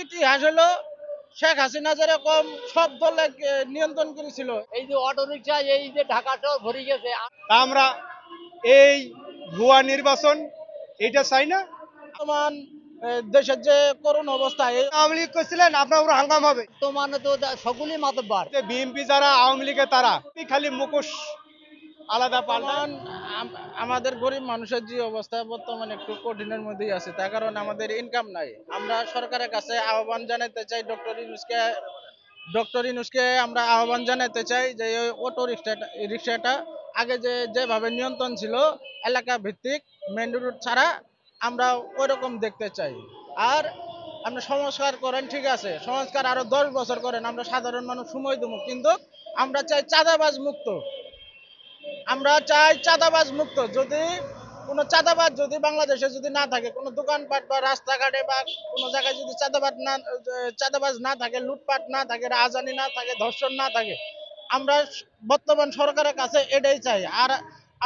ইতিহাস হলো শেখ হাসিনা যেরকম সব দলে নিয়ন্ত্রণ করেছিল। এই যে অটো রিক্সা, এই যে ঢাকা শহর ভরে গেছে। তা আমরা এই ভুয়া নির্বাচন এটা চাই না। বর্তমান দেশের যে করুণ অবস্থা, এই আওয়ামী লীগ করছিলেন আপনার উপর হাঙ্গাম হবে। বর্তমানে তো সকলেই মাতব্বর। যে বিএনপি যারা আওয়ামী লীগের তারা খালি মুখোশ আলাদা পাল্টান। বর্তমান আমাদের গরিব মানুষের যে অবস্থা বর্তমানে একটু কঠিনের মধ্যেই আছে, তার কারণ আমাদের ইনকাম নাই। আমরা সরকারের কাছে আহ্বান জানাতে চাই, ডক্টর ইউনূসকে আমরা আহ্বান জানাতে চাই যে ওই অটো রিক্সাটা আগে যেভাবে নিয়ন্ত্রণ ছিল এলাকা ভিত্তিক মেন রোড ছাড়া, আমরা ওইরকম দেখতে চাই। আর আপনি সংস্কার করেন, ঠিক আছে, সংস্কার আরো 10 বছর করেন, আমরা সাধারণ মানুষ সময় দেবো, কিন্তু আমরা চাই চাঁদাবাজ মুক্ত। আমরা চাই চাঁদাবাজ মুক্ত। যদি কোনো চাঁদাবাজ যদি বাংলাদেশে যদি না থাকে, কোনো দোকানপাট বা রাস্তাঘাটে বা কোনো জায়গায় যদি চাঁদাবাজ না থাকে, লুটপাট না থাকে, রাহাজানি না থাকে, ধর্ষণ না থাকে, আমরা বর্তমান সরকারের কাছে এটাই চাই। আর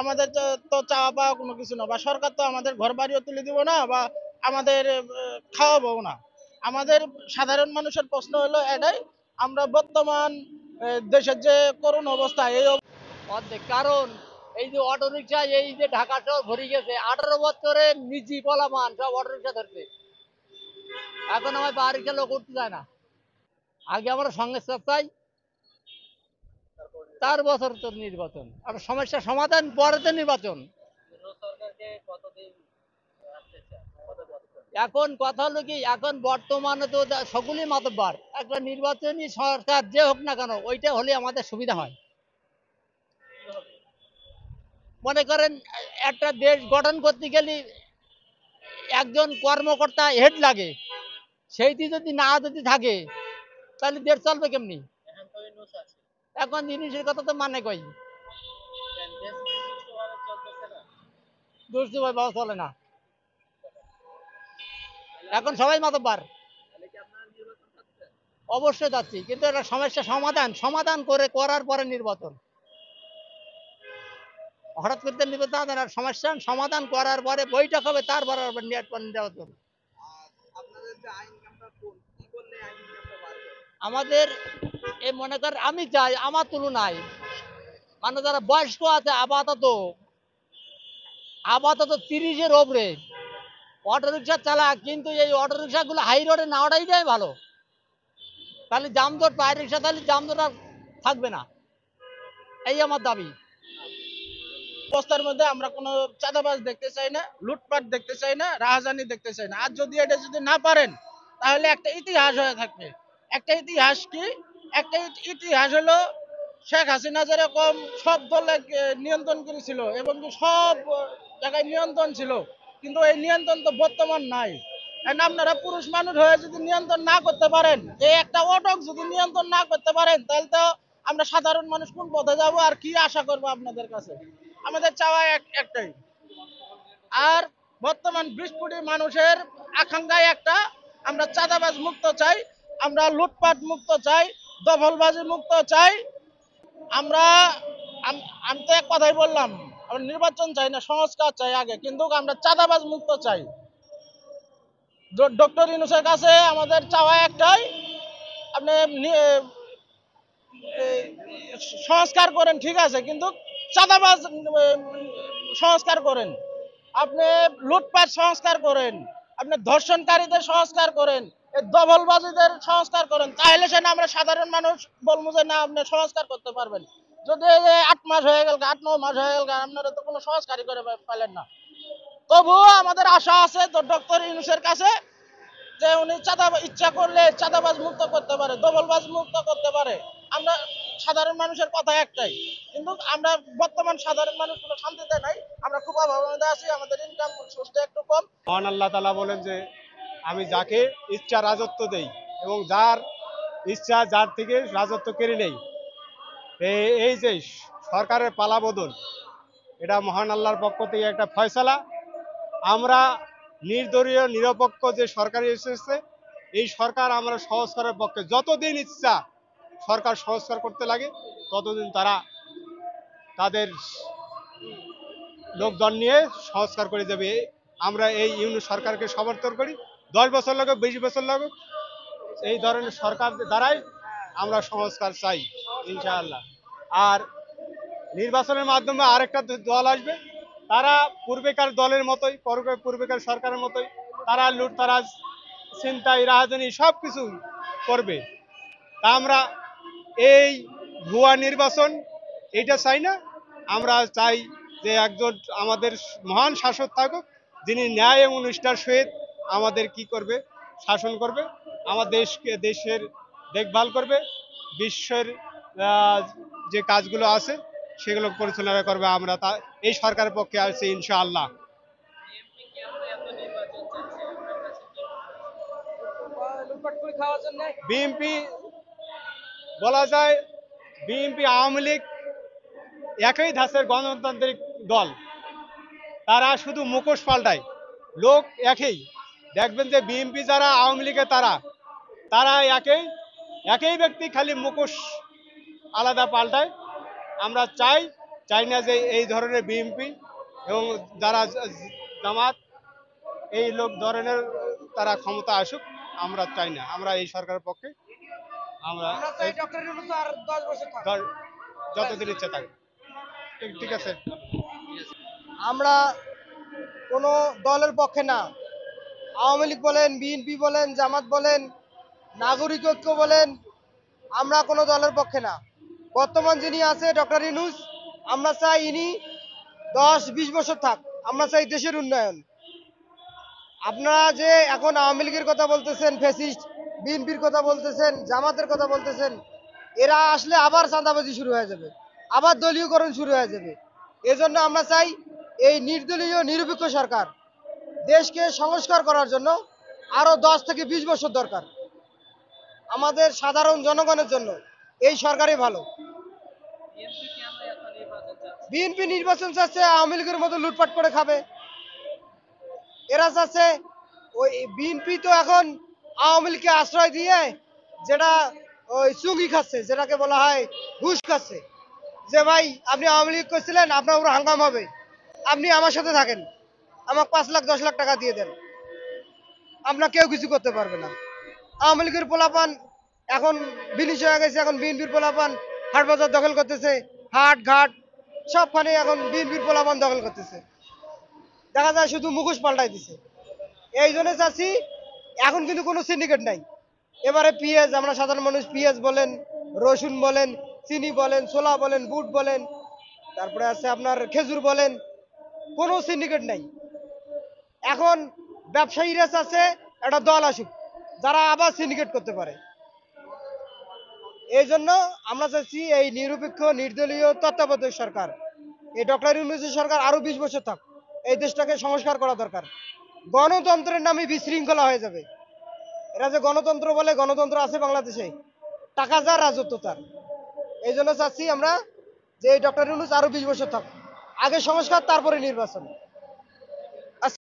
আমাদের তো চাওয়া পাওয়া কোনো কিছু না, বা সরকার তো আমাদের ঘর বাড়িও তুলে দিব না, বা আমাদের খাওয়াবো না। আমাদের সাধারণ মানুষের প্রশ্ন হলো এটাই। আমরা বর্তমান দেশের যে করুণ অবস্থা, এই অর্ধেক কারণ এই যে অটো রিক্সা, এই যে ঢাকা শহর ভরে গেছে। 18 বছরে নিজি পলামান সব অটো রিক্সা ধরছে। এখন আমার বা রিক্সা লোক উঠতে যায় না। আগে আমরা সংস্কার চাই, তার বছর তো নির্বাচন, আর সমস্যার সমাধান পরে তো নির্বাচন। এখন কথা হলো কি, এখন বর্তমানে তো সকলেই মাতব্বর। একটা নির্বাচনী সরকার যে হোক না কেন, ওইটা হলে আমাদের সুবিধা হয়। মনে করেন একটা দেশ গঠন করতে গেলে একজন কর্মকর্তা হেড লাগে, সেইটি যদি না যদি থাকে তাহলে দেশ চলবে কেমনি? এখন জিনিসের কথা তো মানে কই, দুষ্টু ভাই বাবা চলে না। এখন সবাই মাতব্বর। অবশ্যই যাচ্ছি, কিন্তু এটা সমস্যা সমাধান করার পরে নির্বাচন। হঠাৎ করে নির্বাচন আর সমস্যা সমাধান করার পরে বৈঠক হবে, তারপরে নির্বাচন। আমাদের এই মনে কর, আমি চাই আমার তুলনায় মানে যারা বয়স্ক আছে আপাতত 30-এর ওপরে অটোরিকশা চালাক, কিন্তু এই অটোরিকশা গুলো হাই রোডে না ওঠাই যায় ভালো। তাহলে জামজট, পায়ের রিক্সা, তাহলে জামজট আর থাকবে না। এই আমার দাবি। অবস্থার মধ্যে আমরা কোনো চাঁদাবাজ দেখতে চাই না, লুটপাট দেখতে চাই না, রাহাজানি দেখতে চাই না। আর যদি এটা যদি না পারেন, তাহলে একটা ইতিহাস হয়ে থাকবে। একটা ইতিহাস কি? একটা ইতিহাস হলো শেখ হাসিনা যেরকম সব দলে নিয়ন্ত্রণ করেছিল, এবং কি সব জায়গায় নিয়ন্ত্রণ ছিল, কিন্তু এই নিয়ন্ত্রণ তো বর্তমান নাই। And আপনারা পুরুষ মানুষ হয়ে যদি নিয়ন্ত্রণ না করতে পারেন, এই একটা অটক যদি নিয়ন্ত্রণ না করতে পারেন, তাহলে তো আমরা সাধারণ মানুষ কোন পথে যাব আর কি আশা করব আপনাদের কাছে? আমাদের চাওয়া একটাই। আর বর্তমান 20 কোটি মানুষের আকাঙ্ক্ষায় একটা, আমরা চাঁদাবাজ মুক্ত চাই, আমরা লুটপাট মুক্ত চাই, দখলবাজি মুক্ত চাই। আমরা আমি তো এক কথাই বললাম, আমরা নির্বাচন চাই না, সংস্কার চাই আগে, কিন্তু আমরা চাঁদাবাজ মুক্ত চাই। ডক্টর ইউনূসের কাছে আমাদের চাওয়া একটাই, আপনি সংস্কার করেন, ঠিক আছে, কিন্তু চাঁদাবাজ সংস্কার করেন, আপনি লুটপাট সংস্কার করেন, আপনি ধর্ষণকারীদের সংস্কার করেন, এই দখলবাজীদের সংস্কার করেন, তাহলে সে না আমরা সাধারণ মানুষ বলবো যে না আপনি সংস্কার করতে পারবেন। যদি 8 মাস হয়ে গেল, 8-9 মাস হয়ে গেল, আপনারা তো কোনো সংস্কারই করে পেলেন না। তবুও আমাদের আশা আছে তো ডক্টর ইউনূসের কাছে, যে উনি ইচ্ছা করলে চাঁদাবাজ মুক্ত করতে পারে, দখলবাজ মুক্ত করতে পারে। আমরা সাধারণ মানুষের কথা একটাই, কিন্তু আমরা বর্তমান সাধারণ মানুষ কোনো শান্তিতে নাই, আমরা খুব অভাবের মধ্যে আছি, আমাদের ইনকাম সোর্সটা একটু কম। মহান আল্লাহ তাআলা বলেন যে আমি যাকে ইচ্ছা রাজত্ব দেই এবং যার ইচ্ছা যার থেকে রাজত্ব কেড়ে নেই। এই যে সরকারের পালাবদল, এটা মহান আল্লাহর পক্ষ থেকে একটা ফয়সালা। আমরা নির্দলীয় নিরপেক্ষ যে সরকার এসেছে, এই সরকার আমরা সংস্কারের পক্ষে। যতদিন ইচ্ছা সরকার সংস্কার করতে লাগে, ততদিন তারা তাদের লোকজন নিয়ে সংস্কার করে যাবে। আমরা এই ইউনূস সরকারকে সমর্থন করি। 10 বছর লাগুক, 20 বছর লাগুক, এই ধরনের সরকার দ্বারাই আমরা সংস্কার চাই ইনশাআল্লাহ। আর নির্বাচনের মাধ্যমে আরেকটা দল আসবে, তারা পূর্বেকার দলের মতোই, পূর্বেকার সরকারের মতোই তারা লুটতারাজ, ছিনতাই, রাহাজানি সব কিছু করবে। তা আমরা এই ভুয়া নির্বাচন এটা চাই না। আমরা চাই যে একজন আমাদের মহান শাসক থাকুক, যিনি ন্যায় এবং নিষ্ঠার সহিত আমাদের কি করবে, শাসন করবে, আমার দেশের দেখভাল করবে, বিশ্বের যে কাজগুলো আছে সেগুলো পরিচালনা করবে। আমরা তা এই সরকারের পক্ষে আছি ইনশাআল্লাহ। বিএনপি বলা যায়, বিএনপি আওয়ামী লীগ একই ধাঁচের গণতান্ত্রিক দল, তারা শুধু মুখোশ পাল্টায়, লোক একই। দেখবেন যে বিএনপি যারা, আওয়ামী লীগের তারা তারা একই ব্যক্তি, খালি মুখোশ আলাদা পাল্টায়। আমরা চাই না যে এই ধরনের বিএনপি এবং যারা জামাত এই লোক ধরনের তারা ক্ষমতা আসুক, আমরা চাই না। আমরা এই সরকারের পক্ষে, আমরা যতদিন ইচ্ছা থাকে। ঠিক আছে, আমরা কোনো দলের পক্ষে না। আওয়ামী লীগ বলেন, বিএনপি বলেন, জামাত বলেন, নাগরিক ঐক্য বলেন, আমরা কোনো দলের পক্ষে না। বর্তমান যিনি আছে ডক্টর ইউনূস, আমরা চাই ইনি 10-20 বছর থাক। আমরা চাই দেশের উন্নয়ন। আপনারা যে এখন আওয়ামী লীগের কথা বলতেছেন, ফ্যাসিস্ট, বিএনপির কথা বলতেছেন, জামাতের কথা বলতেছেন, এরা আসলে আবার চাঁদাবাজি শুরু হয়ে যাবে, আবার দলীয়করণ শুরু হয়ে যাবে। এজন্য আমরা চাই এই নির্দলীয় নিরপেক্ষ সরকার। দেশকে সংস্কার করার জন্য আরো 10 থেকে 20 বছর দরকার। আমাদের সাধারণ জনগণের জন্য এই সরকারই ভালো। বিএনপি নির্বাচন চাচ্ছে আওয়ামী লীগের মতো লুটপাট করে খাবে। এরা চাচ্ছে, ওই বিএনপি তো এখন আওয়ামী লীগকে আশ্রয় দিয়ে যেটা ওই চুঙ্গি খাচ্ছে, যেটাকে বলা হয় ঘুষ খাচ্ছে। যে ভাই আপনি আওয়ামী লীগ করছিলেন, আপনার উপর হাঙ্গাম হবে, আপনি আমার সাথে থাকেন, আমাকে 5 লাখ 10 লাখ টাকা দিয়ে দেন, আপনার কেউ কিছু করতে পারবে না। আওয়ামী লীগের পোলাপান এখন বিনিশ হয়ে গেছে, এখন বিএনপির পোলাপান হাট বাজার দখল করতেছে, হাট ঘাট সবখানে এখন বিএনপির পোলাপান দখল করতেছে। দেখা যায় শুধু মুখোশ পাল্টাই দিছে। এই জন্য চাচ্ছি, এখন কিন্তু কোনো সিন্ডিকেট নাই। এবারে পেঁয়াজ, আমরা সাধারণ মানুষ পেঁয়াজ বলেন, রসুন বলেন, চিনি বলেন, ছোলা বলেন, বুট বলেন, তারপরে আছে আপনার খেজুর বলেন, কোনো সিন্ডিকেট নাই। এখন ব্যবসায়ীরা চাচ্ছে একটা দল আসুক যারা আবার সিন্ডিকেট করতে পারে। এই জন্য আমরা চাচ্ছি এই নিরপেক্ষ নির্দলীয় তত্ত্বাবধায়ক সরকার, এই ডক্টর ইউনূসের সরকার আরো 20 বছর থাক। এই দেশটাকে সংস্কার করা দরকার। গণতন্ত্রের নামে বিশৃঙ্খলা হয়ে যাবে। এরা যে গণতন্ত্র বলে, গণতন্ত্র আছে বাংলাদেশে, টাকা যার, রাজত্ব তার। এই জন্য চাচ্ছি আমরা যে এই ডক্টর ইউনূস আরো 20 বছর থাক, আগে সংস্কার তারপরে নির্বাচন।